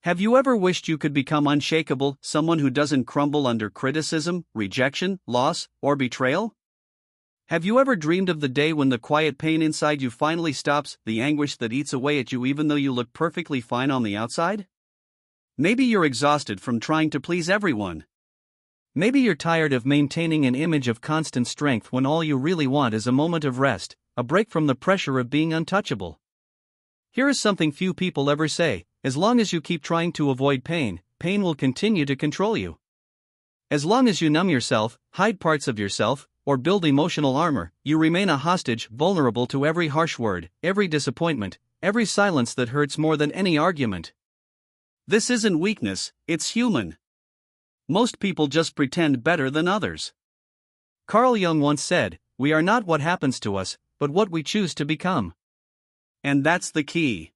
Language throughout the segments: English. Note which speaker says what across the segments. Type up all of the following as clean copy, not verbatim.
Speaker 1: Have you ever wished you could become unshakable, someone who doesn't crumble under criticism, rejection, loss, or betrayal? Have you ever dreamed of the day when the quiet pain inside you finally stops, the anguish that eats away at you even though you look perfectly fine on the outside? Maybe you're exhausted from trying to please everyone. Maybe you're tired of maintaining an image of constant strength when all you really want is a moment of rest, a break from the pressure of being untouchable. Here is something few people ever say: as long as you keep trying to avoid pain, pain will continue to control you. As long as you numb yourself, hide parts of yourself, or build emotional armor, you remain a hostage, vulnerable to every harsh word, every disappointment, every silence that hurts more than any argument. This isn't weakness, it's human. Most people just pretend better than others. Carl Jung once said, "We are not what happens to us, but what we choose to become." And that's the key.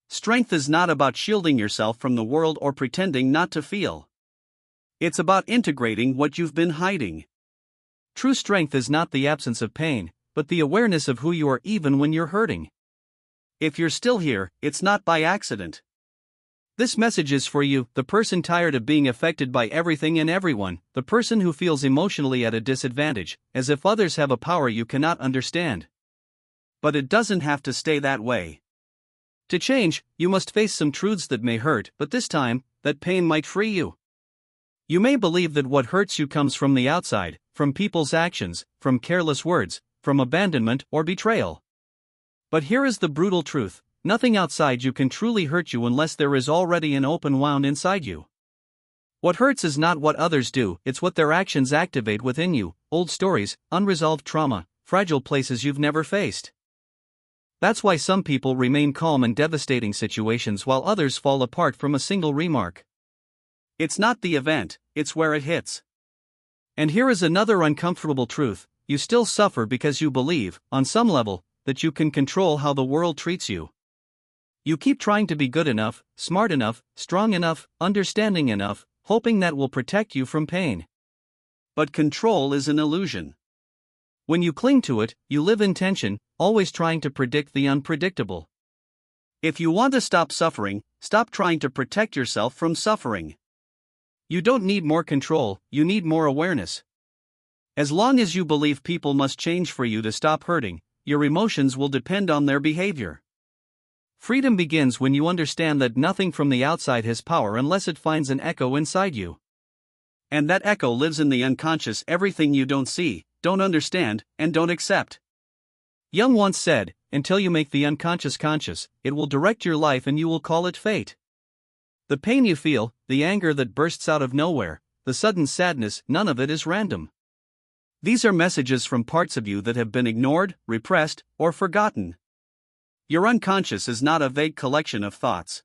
Speaker 1: Strength is not about shielding yourself from the world or pretending not to feel. It's about integrating what you've been hiding. True strength is not the absence of pain, but the awareness of who you are even when you're hurting. If you're still here, it's not by accident. This message is for you, the person tired of being affected by everything and everyone, the person who feels emotionally at a disadvantage, as if others have a power you cannot understand. But it doesn't have to stay that way. To change, you must face some truths that may hurt, but this time, that pain might free you. You may believe that what hurts you comes from the outside, from people's actions, from careless words, from abandonment or betrayal. But here is the brutal truth: nothing outside you can truly hurt you unless there is already an open wound inside you. What hurts is not what others do, it's what their actions activate within you: old stories, unresolved trauma, fragile places you've never faced. That's why some people remain calm in devastating situations while others fall apart from a single remark. It's not the event, it's where it hits. And here is another uncomfortable truth: you still suffer because you believe, on some level, that you can control how the world treats you. You keep trying to be good enough, smart enough, strong enough, understanding enough, hoping that will protect you from pain. But control is an illusion. When you cling to it, you live in tension, always trying to predict the unpredictable. If you want to stop suffering, stop trying to protect yourself from suffering. You don't need more control, you need more awareness. As long as you believe people must change for you to stop hurting, your emotions will depend on their behavior. Freedom begins when you understand that nothing from the outside has power unless it finds an echo inside you. And that echo lives in the unconscious, everything you don't see, don't understand, and don't accept. Jung once said, "Until you make the unconscious conscious, it will direct your life and you will call it fate." The pain you feel, the anger that bursts out of nowhere, the sudden sadness, none of it is random. These are messages from parts of you that have been ignored, repressed, or forgotten. Your unconscious is not a vague collection of thoughts.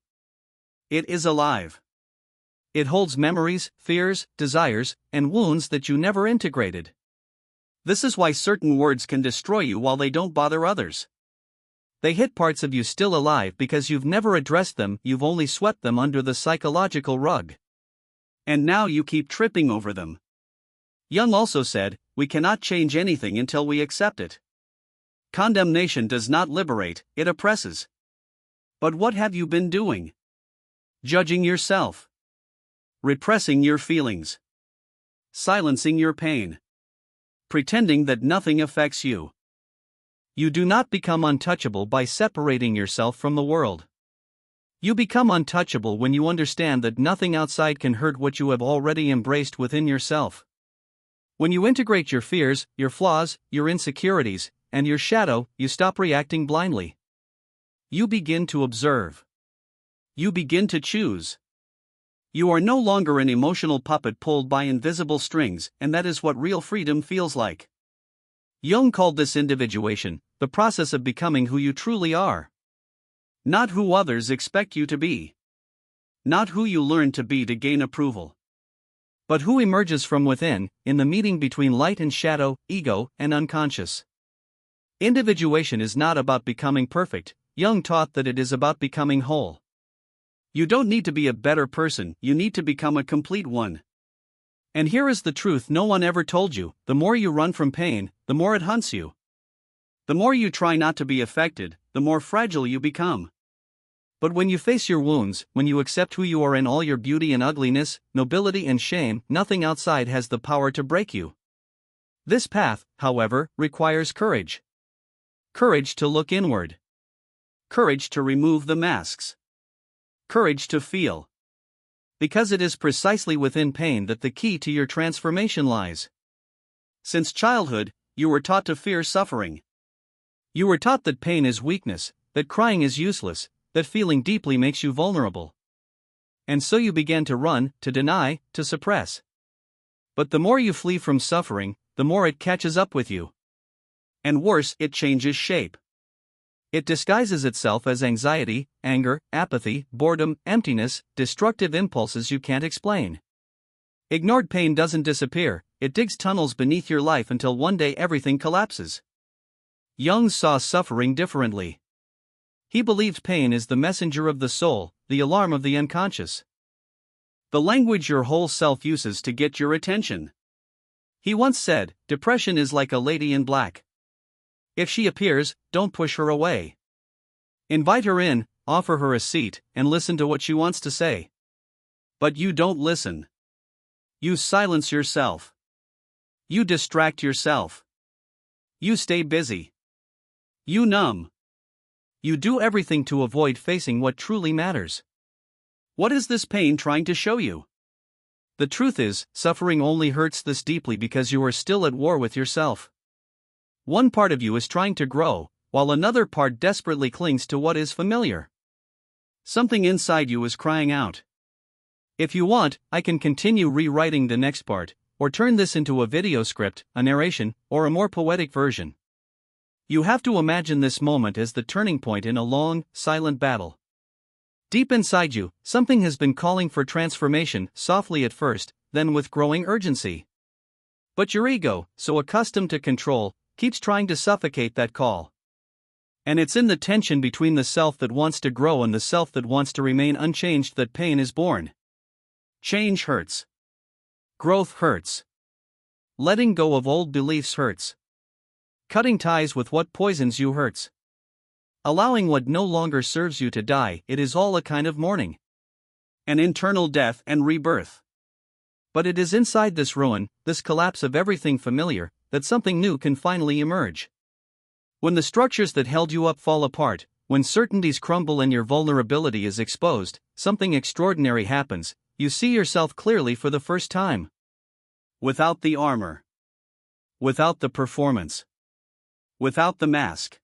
Speaker 1: It is alive. It holds memories, fears, desires, and wounds that you never integrated. This is why certain words can destroy you while they don't bother others. They hit parts of you still alive because you've never addressed them, you've only swept them under the psychological rug. And now you keep tripping over them. Jung also said, "We cannot change anything until we accept it." Condemnation does not liberate, it oppresses. But what have you been doing? Judging yourself. Repressing your feelings. Silencing your pain. Pretending that nothing affects you. You do not become untouchable by separating yourself from the world. You become untouchable when you understand that nothing outside can hurt what you have already embraced within yourself. When you integrate your fears, your flaws, your insecurities, and your shadow, you stop reacting blindly. You begin to observe. You begin to choose. You are no longer an emotional puppet pulled by invisible strings, and that is what real freedom feels like. Jung called this individuation, the process of becoming who you truly are. Not who others expect you to be. Not who you learn to be to gain approval. But who emerges from within, in the meeting between light and shadow, ego and unconscious. Individuation is not about becoming perfect. Jung taught that it is about becoming whole. You don't need to be a better person, you need to become a complete one. And here is the truth no one ever told you: the more you run from pain, the more it hunts you. The more you try not to be affected, the more fragile you become. But when you face your wounds, when you accept who you are in all your beauty and ugliness, nobility and shame, nothing outside has the power to break you. This path, however, requires courage. Courage to look inward. Courage to remove the masks. Courage to feel. Because it is precisely within pain that the key to your transformation lies. Since childhood, you were taught to fear suffering. You were taught that pain is weakness, that crying is useless, that feeling deeply makes you vulnerable. And so you began to run, to deny, to suppress. But the more you flee from suffering, the more it catches up with you. And worse, it changes shape. It disguises itself as anxiety, anger, apathy, boredom, emptiness, destructive impulses you can't explain. Ignored pain doesn't disappear, it digs tunnels beneath your life until one day everything collapses. Jung saw suffering differently. He believed pain is the messenger of the soul, the alarm of the unconscious. The language your whole self uses to get your attention. He once said, "Depression is like a lady in black. If she appears, don't push her away. Invite her in, offer her a seat, and listen to what she wants to say." But you don't listen. You silence yourself. You distract yourself. You stay busy. You numb. You do everything to avoid facing what truly matters. What is this pain trying to show you? The truth is, suffering only hurts this deeply because you are still at war with yourself. One part of you is trying to grow, while another part desperately clings to what is familiar. Something inside you is crying out. If you want, I can continue rewriting the next part, or turn this into a video script, a narration, or a more poetic version. You have to imagine this moment as the turning point in a long, silent battle. Deep inside you, something has been calling for transformation, softly at first, then with growing urgency. But your ego, so accustomed to control, keeps trying to suffocate that call. And it's in the tension between the self that wants to grow and the self that wants to remain unchanged that pain is born. Change hurts. Growth hurts. Letting go of old beliefs hurts. Cutting ties with what poisons you hurts. Allowing what no longer serves you to die, it is all a kind of mourning. An internal death and rebirth. But it is inside this ruin, this collapse of everything familiar, that something new can finally emerge. When the structures that held you up fall apart, when certainties crumble and your vulnerability is exposed, something extraordinary happens. You see yourself clearly for the first time. Without the armor. Without the performance. Without the mask.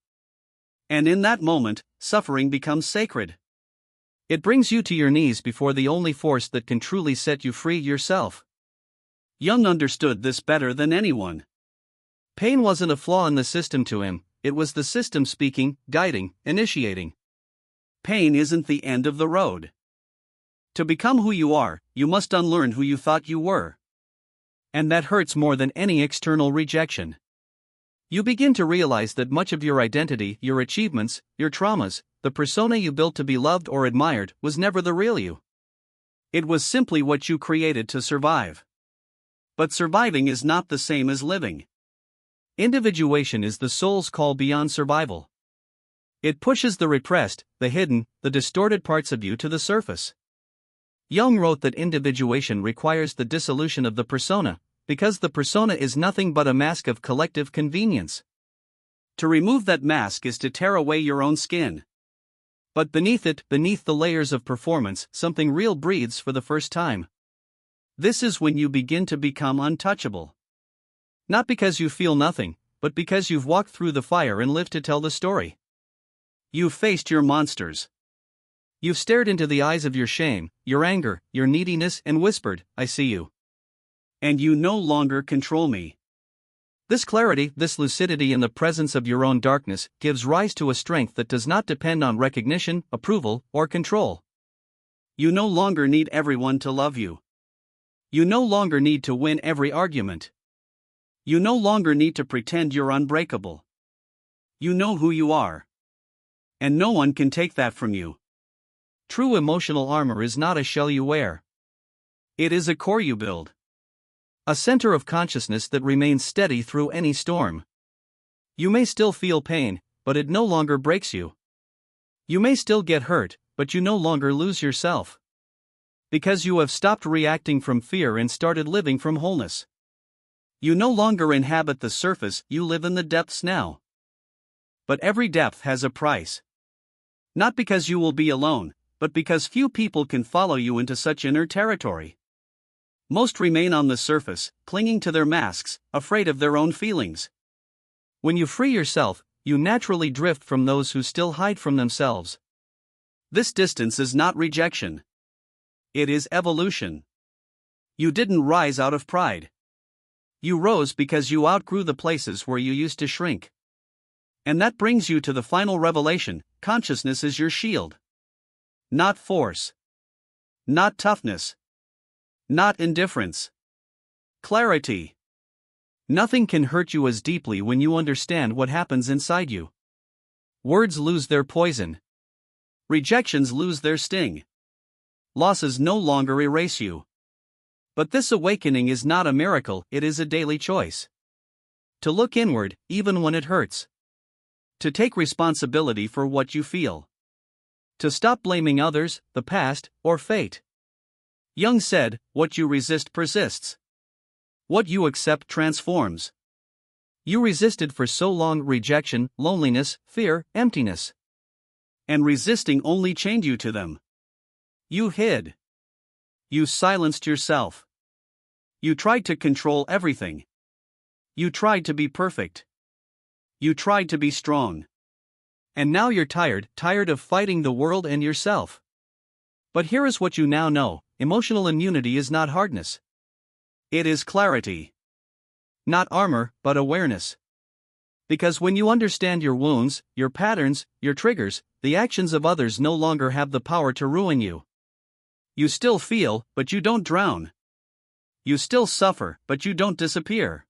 Speaker 1: And in that moment, suffering becomes sacred. It brings you to your knees before the only force that can truly set you free, yourself. Jung understood this better than anyone. Pain wasn't a flaw in the system to him, it was the system speaking, guiding, initiating. Pain isn't the end of the road. To become who you are, you must unlearn who you thought you were. And that hurts more than any external rejection. You begin to realize that much of your identity, your achievements, your traumas, the persona you built to be loved or admired, was never the real you. It was simply what you created to survive. But surviving is not the same as living. Individuation is the soul's call beyond survival. It pushes the repressed, the hidden, the distorted parts of you to the surface. Jung wrote that individuation requires the dissolution of the persona, because the persona is nothing but a mask of collective convenience. To remove that mask is to tear away your own skin. But beneath it, beneath the layers of performance, something real breathes for the first time. This is when you begin to become untouchable. Not because you feel nothing, but because you've walked through the fire and lived to tell the story. You've faced your monsters. You've stared into the eyes of your shame, your anger, your neediness, and whispered, "I see you. And you no longer control me." This clarity, this lucidity in the presence of your own darkness, gives rise to a strength that does not depend on recognition, approval, or control. You no longer need everyone to love you. You no longer need to win every argument. You no longer need to pretend you're unbreakable. You know who you are. And no one can take that from you. True emotional armor is not a shell you wear. It is a core you build. A center of consciousness that remains steady through any storm. You may still feel pain, but it no longer breaks you. You may still get hurt, but you no longer lose yourself. Because you have stopped reacting from fear and started living from wholeness. You no longer inhabit the surface, you live in the depths now. But every depth has a price. Not because you will be alone, but because few people can follow you into such inner territory. Most remain on the surface, clinging to their masks, afraid of their own feelings. When you free yourself, you naturally drift from those who still hide from themselves. This distance is not rejection. It is evolution. You didn't rise out of pride. You rose because you outgrew the places where you used to shrink. And that brings you to the final revelation: consciousness is your shield. Not force. Not toughness. Not indifference. Clarity. Nothing can hurt you as deeply when you understand what happens inside you. Words lose their poison. Rejections lose their sting. Losses no longer erase you. But this awakening is not a miracle, it is a daily choice. To look inward, even when it hurts. To take responsibility for what you feel. To stop blaming others, the past, or fate. Jung said, "What you resist persists. What you accept transforms." You resisted for so long rejection, loneliness, fear, emptiness. And resisting only chained you to them. You hid. You silenced yourself. You tried to control everything. You tried to be perfect. You tried to be strong. And now you're tired of fighting the world and yourself. But here is what you now know: emotional immunity is not hardness. It is clarity. Not armor, but awareness. Because when you understand your wounds, your patterns, your triggers, the actions of others no longer have the power to ruin you. You still feel, but you don't drown. You still suffer, but you don't disappear.